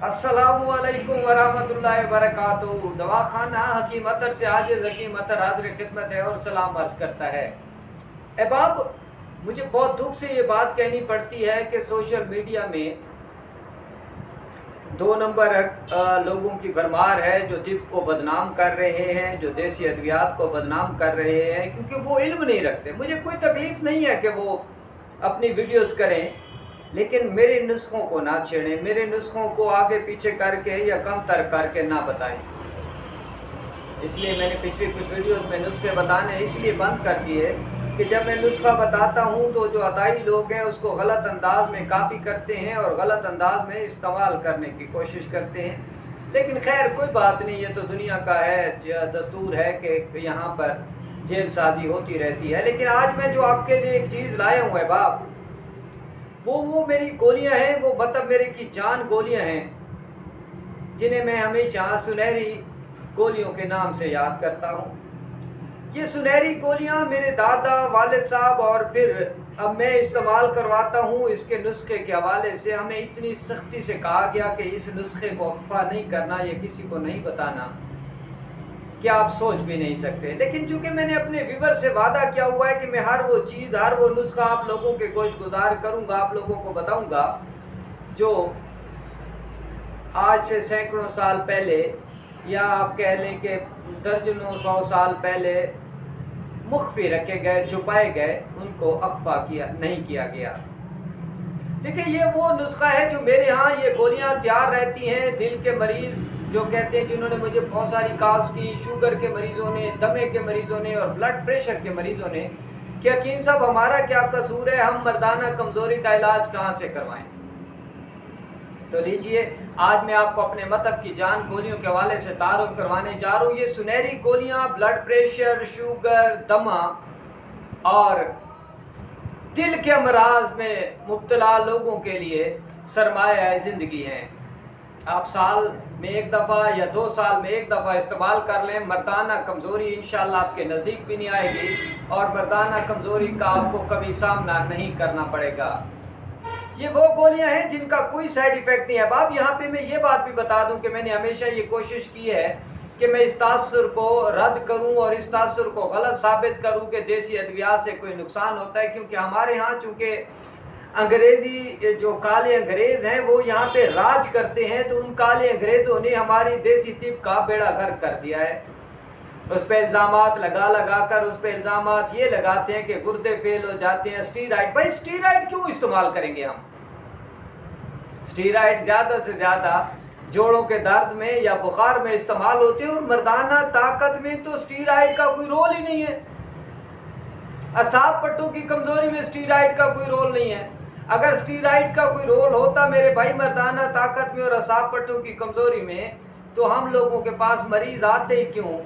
अस्सलामुअलैकुम वरहमतुल्लाहि वबरकातुहू। दवाखाना हकीम अतर से आजिज़ हकीम अतर हाज़िर खिदमत है और सलाम अर्ज़ करता है। अहबाब, मुझे बहुत दुख से ये बात कहनी पड़ती है कि सोशल मीडिया में दो नंबर लोगों की भरमार है जो तिब को बदनाम कर रहे हैं, जो देसी अद्वियात को बदनाम कर रहे हैं, क्योंकि वो इल्म नहीं रखते। मुझे कोई तकलीफ़ नहीं है कि वो अपनी वीडियोस करें, लेकिन मेरे नुस्खों को ना छेड़ें, मेरे नुस्खों को आगे पीछे करके या कम तर करके ना बताएं। इसलिए मैंने पिछली कुछ वीडियोस में नुस्खे बताने इसलिए बंद कर दिए कि जब मैं नुस्खा बताता हूं तो जो अताई लोग हैं उसको गलत अंदाज में कापी करते हैं और गलत अंदाज में इस्तेमाल करने की कोशिश करते हैं। लेकिन खैर कोई बात नहीं, ये तो दुनिया का है, दस्तूर है कि यहाँ पर जेल साजी होती रहती है। लेकिन आज मैं जो आपके लिए एक चीज़ लाया हूँ है बाप, वो मेरी गोलियां हैं, वो मतलब मेरे की जान गोलियां हैं जिन्हें मैं हमेशा सुनहरी गोलियों के नाम से याद करता हूँ। ये सुनहरी गोलियां मेरे दादा वालिद साहब और फिर अब मैं इस्तेमाल करवाता हूँ। इसके नुस्खे के हवाले से हमें इतनी सख्ती से कहा गया कि इस नुस्खे को अख्फा नहीं करना, ये किसी को नहीं बताना, कि आप सोच भी नहीं सकते। लेकिन चूंकि मैंने अपने व्यूवर से वादा किया हुआ है कि मैं हर वो चीज़, हर वो नुस्खा आप लोगों के गोश गुजार करूँगा, आप लोगों को बताऊँगा जो आज से सैकड़ों साल पहले या आप कह लें कि दर्जनों 100 साल पहले मुख्फी रखे गए, छुपाए गए, उनको अख्फा नहीं किया गया। देखिए, ये वो नुस्खा है जो मेरे यहाँ ये गोलियाँ तैयार रहती हैं। दिल के मरीज़ जो कहते हैं, जिन्होंने मुझे बहुत सारी कॉल्स की, शुगर के मरीज़ों ने, दमे के मरीज़ों ने और ब्लड प्रेशर के मरीज़ों ने, कि हकीम साहब हमारा क्या कसूर है, हम मर्दाना कमज़ोरी का इलाज कहाँ से करवाएं। तो लीजिए, आज मैं आपको अपने मतलब की जान गोलियों के हवाले से तारुफ करवाने जा रहा हूँ। ये सुनहरी गोलियाँ ब्लड प्रेशर, शुगर, दमा और दिल के अमराज में मुब्तला लोगों के लिए सरमाया ज़िंदगी हैं। आप साल में एक दफ़ा या 2 साल में एक दफ़ा इस्तेमाल कर लें, मर्दाना कमज़ोरी इंशाल्लाह आपके नज़दीक भी नहीं आएगी और मर्दाना कमज़ोरी का आपको कभी सामना नहीं करना पड़ेगा। ये वो गोलियां हैं जिनका कोई साइड इफ़ेक्ट नहीं है। अब यहाँ पे मैं ये बात भी बता दूं कि मैंने हमेशा ये कोशिश की है कि मैं इस तासुर को रद्द करूं और इस तासुर को गलत साबित करूं कि देसी अद्वियात से कोई नुकसान होता है, क्योंकि हमारे यहाँ चूँकि अंग्रेज़ी जो काले अंग्रेज़ हैं वो यहाँ पे राज करते हैं, तो उन काले अंग्रेज़ों ने हमारी देसी तिब का बेड़ा गर्क कर दिया है। उस पर इल्ज़ामात लगा कर उस पर इल्ज़ामात ये लगाते हैं कि गुर्दे फेल हो जाते हैं। स्टीराइड, भाई स्टीराइड क्यों इस्तेमाल करेंगे हम? स्टीराइड ज़्यादा से ज़्यादा जोड़ों के दर्द में या बुखार में इस्तेमाल होते हैं और मर्दाना ताकत में तो स्टीराइड का कोई रोल ही नहीं है। असाब पट्टों की कमज़ोरी में स्टीराइड का कोई रोल नहीं है। अगर स्टीराइड का कोई रोल होता मेरे भाई मर्दाना ताकत में और असाब पट्टों की कमज़ोरी में, तो हम लोगों के पास मरीज़ आते ही क्यों?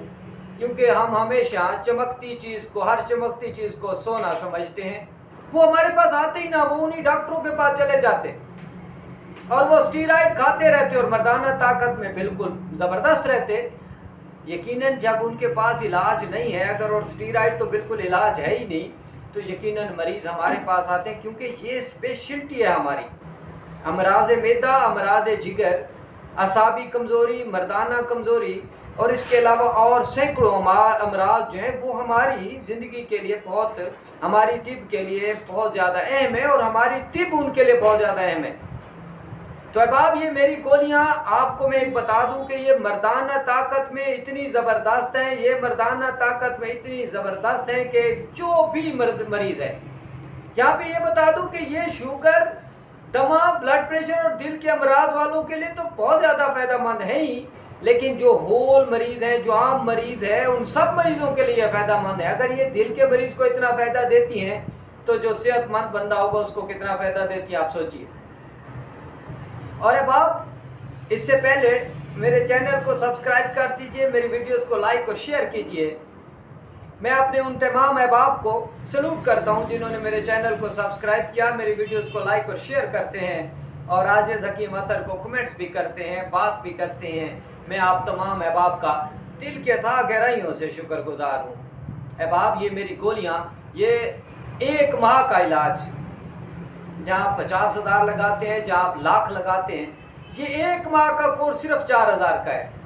क्योंकि हम हमेशा चमकती चीज़ को, हर चमकती चीज़ को सोना समझते हैं। वो हमारे पास आते ही ना, वो उन्हीं डॉक्टरों के पास चले जाते और वो स्टीराइड खाते रहते और मर्दाना ताकत में बिल्कुल ज़बरदस्त रहते। यकीनन जब उनके पास इलाज नहीं है, अगर और स्टीराइड तो बिल्कुल इलाज है ही नहीं, तो यकीनन मरीज़ हमारे पास आते हैं, क्योंकि ये स्पेशलिटी है हमारी। अमराज मैदा, अमराज जिगर, असाबी कमज़ोरी, मर्दाना कमज़ोरी और इसके अलावा और सैकड़ों अमराज जो हैं वो हमारी ज़िंदगी के लिए बहुत, हमारी तिब के लिए बहुत ज़्यादा अहम है और हमारी तिब उनके लिए बहुत ज़्यादा अहम है। तो अब ये मेरी गोलियां आपको मैं एक बता दूं कि ये मर्दाना ताकत में इतनी ज़बरदस्त हैं, ये मर्दाना ताकत में इतनी ज़बरदस्त हैं कि जो भी मरीज़ है, यहाँ पे ये बता दूं कि ये शुगर, दमा, ब्लड प्रेशर और दिल के अमराज वालों के लिए तो बहुत ज़्यादा फ़ायदेमंद है ही, लेकिन जो होल मरीज़ हैं, जो आम मरीज़ है, उन सब मरीज़ों के लिए फ़ायदेमंद है। अगर ये दिल के मरीज़ को इतना फ़ायदा देती हैं, तो जो सेहतमंद बंदा होगा उसको कितना फ़ायदा देती है आप सोचिए। और अब आप इससे पहले मेरे चैनल को सब्सक्राइब कर दीजिए, मेरी वीडियोस को लाइक और शेयर कीजिए। मैं अपने उन तमाम अहबाब को सलूट करता हूं जिन्होंने मेरे चैनल को सब्सक्राइब किया, मेरी वीडियोस को लाइक और शेयर करते हैं और आजिज़ हकीम अतर को कमेंट्स भी करते हैं, बात भी करते हैं। मैं आप तमाम अहबाब का दिल के अथाह गहराइयों से शुक्रगुजार हूँ। अहबाब, ये मेरी गोलियाँ, ये 1 माह का इलाज, जहाँ आप 50,000 लगाते हैं, जहाँ आप लाख लगाते हैं, ये 1 माह का कोर्स सिर्फ 4000 का है।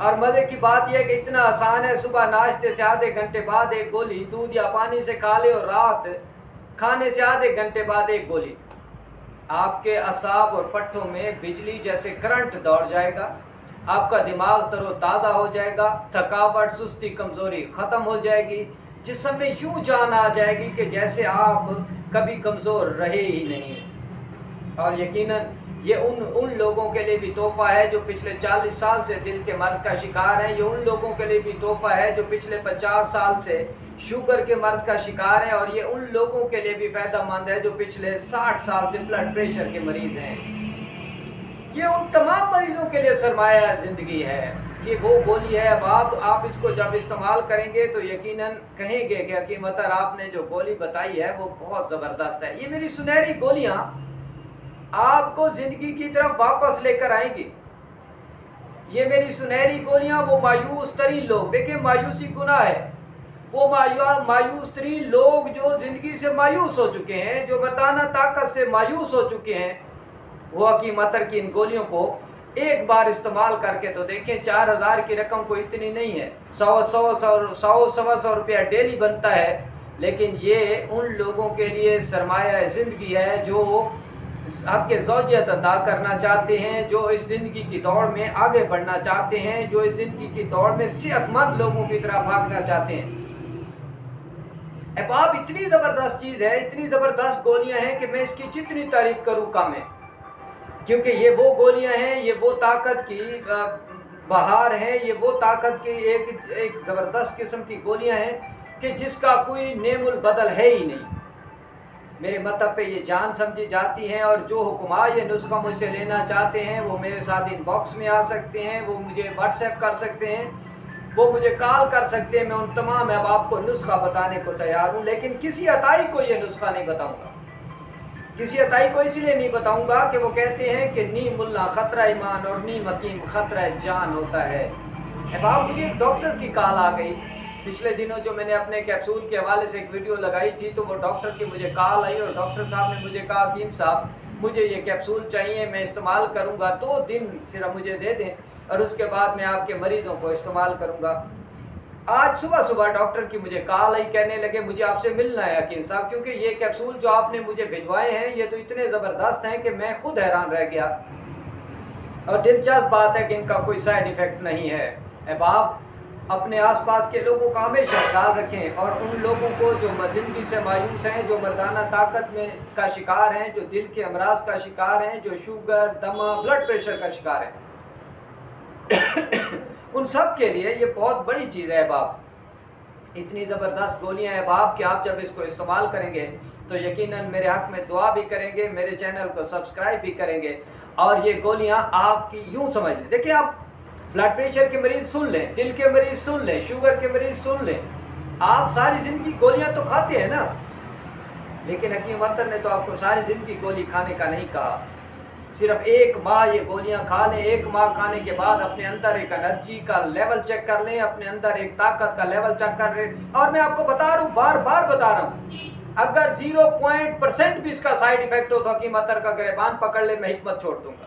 और मज़े की बात यह है कि इतना आसान है, सुबह नाश्ते से आधे घंटे बाद एक गोली दूध या पानी से खा ले और रात खाने से आधे घंटे बाद एक गोली, आपके असाब और पट्टों में बिजली जैसे करंट दौड़ जाएगा, आपका दिमाग तरोताज़ा हो जाएगा, थकावट सुस्ती कमज़ोरी ख़त्म हो जाएगी, जिस्म में यूँ जान आ जाएगी कि जैसे आप कभी कमज़ोर रहे ही नहीं। और यकीनन ये उन लोगों के लिए भी तोहफ़ा है जो पिछले 40 साल से दिल के मर्ज़ का शिकार हैं। ये उन लोगों के लिए भी तोहफ़ा है जो पिछले 50 साल से शुगर के मर्ज़ का शिकार हैं। और ये उन लोगों के लिए भी फ़ायदेमंद है जो पिछले 60 साल से ब्लड प्रेशर के मरीज़ हैं। ये उन तमाम मरीज़ों के लिए सरमाया ज़िंदगी है। ये वो गोली है। अब आप इसको जब इस्तेमाल करेंगे तो यकीनन कहेंगे कि हकीम अतर आपने जो गोली बताई है वो बहुत ज़बरदस्त है। ये मेरी सुनहरी गोलियाँ आपको ज़िंदगी की तरफ वापस लेकर आएंगी। ये मेरी सुनहरी गोलियाँ वो मायूस तरीन लोग, देखिए मायूसी गुनाह है, वो मायूस तरीन लोग जो ज़िंदगी से मायूस हो चुके हैं, जो मर्दाना ताकत से मायूस हो चुके हैं, वो हकीम अतर की इन गोलियों को एक बार इस्तेमाल करके तो देखें। 4000 की रकम कोई इतनी नहीं है, 100-100 रुपया डेली बनता है, लेकिन ये उन लोगों के लिए सरमाया ज़िंदगी है जो आपके ज़ौजियत अदा करना चाहते हैं, जो इस ज़िंदगी की दौड़ में आगे बढ़ना चाहते हैं, जो इस ज़िंदगी की दौड़ में सेहतमंद लोगों की तरह भागना चाहते हैं। अब इतनी ज़बरदस्त चीज़ है, इतनी ज़बरदस्त गोलियां हैं कि मैं इसकी जितनी तारीफ़ करूँ कम है, क्योंकि ये वो गोलियां हैं, ये वो ताकत की बहार है, ये वो ताकत की एक ज़बरदस्त किस्म की गोलियां हैं कि जिसका कोई नेमुल बदल है ही नहीं। मेरे मतलब पे ये जान समझी जाती हैं। और जो हुक्मा ये नुस्खा मुझसे लेना चाहते हैं वो मेरे साथ इनबॉक्स में आ सकते हैं, वो मुझे व्हाट्सएप कर सकते हैं, वो मुझे कॉल कर सकते हैं। मैं उन तमाम अब आपको नुस्खा बताने को तैयार हूँ, लेकिन किसी अताई को ये नुस्खा नहीं बताऊँगा। किसी अताई को इसलिए नहीं बताऊँगा कि वो कहते हैं कि नी मुल्ला ख़तरा ईमान और नी मकीम ख़तरा जान होता है। अब मुझे एक डॉक्टर की कॉल आ गई पिछले दिनों, जो मैंने अपने कैप्सूल के हवाले से एक वीडियो लगाई थी, तो वो डॉक्टर की मुझे कॉल आई और डॉक्टर साहब ने मुझे कहा हकीम साहब मुझे ये कैप्सूल चाहिए, मैं इस्तेमाल करूँगा, 2 दिन सिर्फ मुझे दे दें और उसके बाद मैं आपके मरीज़ों को इस्तेमाल करूँगा। आज सुबह डॉक्टर की मुझे कॉल आई, कहने लगे मुझे आपसे मिलना है हकीम साहब, क्योंकि ये कैप्सूल जो आपने मुझे भिजवाए हैं ये तो इतने ज़बरदस्त हैं कि मैं खुद हैरान रह गया। और दिलचस्प बात है कि इनका कोई साइड इफ़ेक्ट नहीं है। अब आप अपने आसपास के लोगों का हमेशा ख्याल रखें, और उन लोगों को जो ज़िंदगी से मायूस हैं, जो मर्दाना ताकत में का शिकार हैं, जो दिल के अमराज का शिकार हैं, जो शुगर दमा ब्लड प्रेशर का शिकार हैं, उन सब के लिए ये बहुत बड़ी चीज़ है। बाप इतनी ज़बरदस्त गोलियां हैं बाप कि आप जब इसको इस्तेमाल करेंगे तो यकीनन मेरे हक़ में दुआ भी करेंगे, मेरे चैनल को सब्सक्राइब भी करेंगे। और ये गोलियां आपकी यूँ समझ लें, देखिए आप ब्लड प्रेशर के मरीज़ सुन लें, दिल के मरीज़ सुन लें, शुगर के मरीज़ सुन लें, आप सारी ज़िंदगी गोलियां तो खाते हैं ना, लेकिन हकीम अतर ने तो आपको सारी ज़िंदगी गोली खाने का नहीं कहा। सिर्फ 1 माह ये गोलियां खा लें, 1 माह खाने के बाद अपने अंदर एक एनर्जी का लेवल चेक कर लें, अपने अंदर एक ताकत का लेवल चेक कर लें। और मैं आपको बता रहा हूँ, बार बार बता रहा हूँ, अगर 0% भी इसका साइड इफेक्ट हो तो हकीम अतर का गिरबान पकड़ ले, मैं हिकमत छोड़ दूंगा,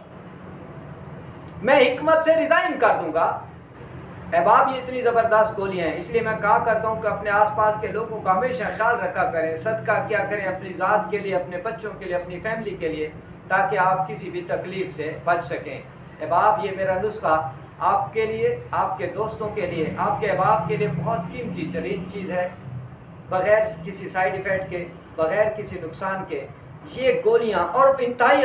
मैं हिकमत से रिज़ाइन कर दूंगा। अहबाब ये इतनी ज़बरदस्त गोलियां हैं, इसलिए मैं कहा करता हूँ कि अपने आसपास के लोगों का हमेशा ख्याल रखा करें, सदका क्या करें अपनी ज़ात के लिए, अपने बच्चों के लिए, अपनी फैमिली के लिए, ताकि आप किसी भी तकलीफ़ से बच सकें। अहबाब ये मेरा नुस्खा आपके लिए, आपके दोस्तों के लिए, आपके अहबाब के लिए बहुत कीमती तरीन चीज़ है, बग़ैर किसी साइड इफ़ेक्ट के, बग़ैर किसी नुकसान के। ये गोलियाँ और इंतहाई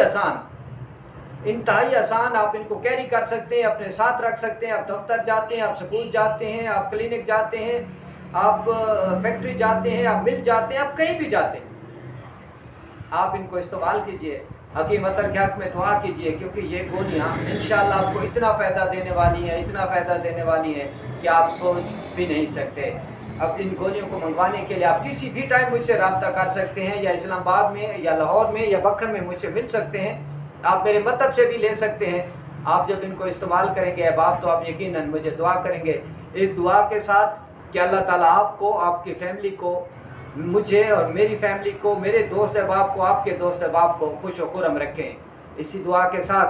आसान, आप इनको कैरी कर सकते हैं, अपने साथ रख सकते हैं। आप दफ्तर जाते हैं, आप स्कूल जाते हैं, आप क्लिनिक जाते हैं, आप फैक्ट्री जाते हैं, आप मिल जाते हैं, आप कहीं भी जाते हैं, आप इनको इस्तेमाल कीजिए। हकीम अतर के हक़ में दुआ कीजिए, क्योंकि ये गोलियाँ इंशाअल्लाह आपको इतना फ़ायदा देने वाली हैं, इतना फ़ायदा देने वाली हैं कि आप सोच भी नहीं सकते। अब इन गोलियों को मंगवाने के लिए आप किसी भी टाइम मुझसे रब्ता कर सकते हैं, या इस्लामाबाद में, या लाहौर में, या बखर में मुझसे मिल सकते हैं। आप मेरे मतलब से भी ले सकते हैं। आप जब इनको इस्तेमाल करेंगे अहबाब तो आप यकीनन मुझे दुआ करेंगे, इस दुआ के साथ कि अल्लाह ताला आपको, आपकी फैमिली को, मुझे और मेरी फैमिली को, मेरे दोस्त अहबाब को, आपके दोस्त अहबाब को खुश व खुर्रम रखें। इसी दुआ के साथ